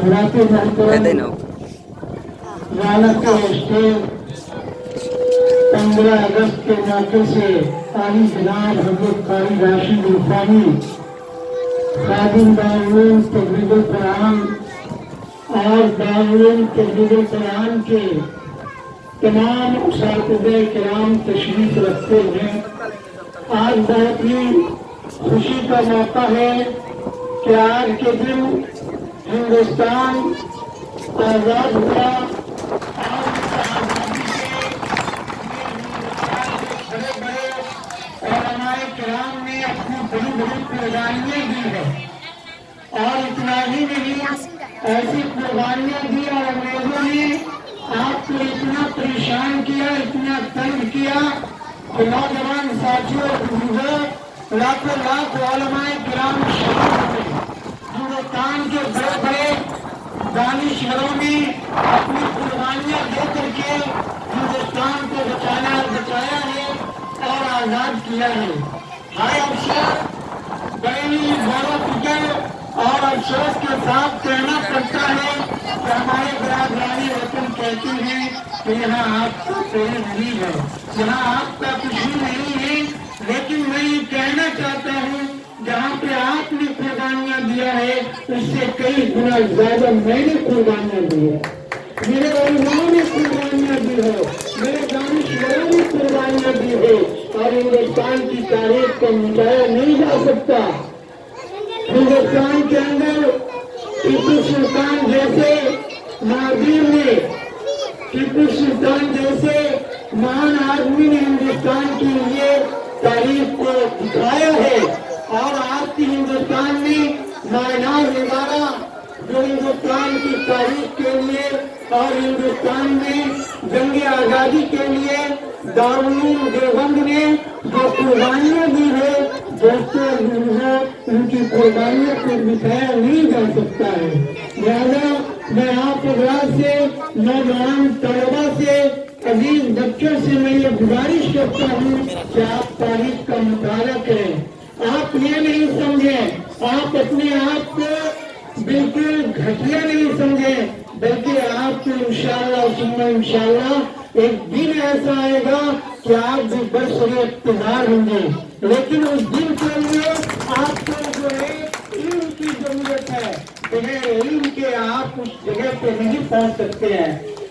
हजरात मोहतरम राना के स्टेज 15 अगस्त के मौके से आली जनाब हजरत कारी राशिद इरफानी खादिम दारुल तजवीजुल कुरान और दारुल तजवीजुल कुरान के तमाम उस्ताद-ए किराम तशरीफ रखते हैं। आज बहुत ही खुशी का मौका है कि आज के दिन हिंदुस्तान आजाद हुआ और बड़े बड़े उलमाए किराम ने अपनी बड़ी बड़ी कुर्बानियां दी है और इतना ही नहीं, ऐसी कुर्बानियां दी और अंग्रेजों ने आपको इतना परेशान किया, इतना तंग किया कि नौजवान साथियों बुजुर्गों लाखों लाख उलमाए किराम शहीद हुए। हिंदुस्तान के बड़े बड़े दानिशवरों ने अपनी कुर्बानियां दे करके हिंदुस्तान को बचाया है और आजाद किया है। हाय अफसोस, बड़े ही गौरव फिक्र और अफसोस के साथ कहना पड़ता है कि हमारे बरादरानी वतन कहते हैं कि यहाँ आपका कोई नहीं है, यहाँ आपका कुछ भी नहीं है। लेकिन मैं ये कहना चाहता हूँ, जहाँ पे आपने कुर्बानियाँ दिया है उससे कई गुना ज्यादा मैंने कुर्बानियाँ दी है, मेरे उलमाओं ने कुर्बानियाँ दी है, मेरे दानिशवरों ने कुर्बानियाँ दी है और हिंदुस्तान की तारीख को मिटाया नहीं जा सकता। हिंदुस्तान के अंदर टीपू सुल्तान जैसे महावीर ने, टीपू सुल्तान जैसे महान आदमी ने हिंदुस्तान के लिए तारीख को दिखाया है और आज की हिंदुस्तान में नायनाज नजारा जो हिंदुस्तान की तारीख के लिए और हिंदुस्तान में जंग आजादी के लिए दारुल देवबंद ने जो कुर्बानियां दी है, दोस्तों उनकी कुर्बानियों को मिटाया नहीं जा सकता है। लिहाजा मैं आप हजरात से, नौजवान तलबा से, अजीज बच्चों से मैं ये गुजारिश करता हूँ कि आप तारीख का मुताला करें। आप ये नहीं समझें, आप अपने आप को बिल्कुल घटिया नहीं समझें, बल्कि आपको इंशाअल्लाह एक दिन ऐसा आएगा कि आप भी बरसरे इक़्तिदार होंगे। लेकिन उस दिन के लिए आपको जो है इल्म की जरूरत है, बगैर इल्म के आप उस जगह पे नहीं पहुंच सकते हैं।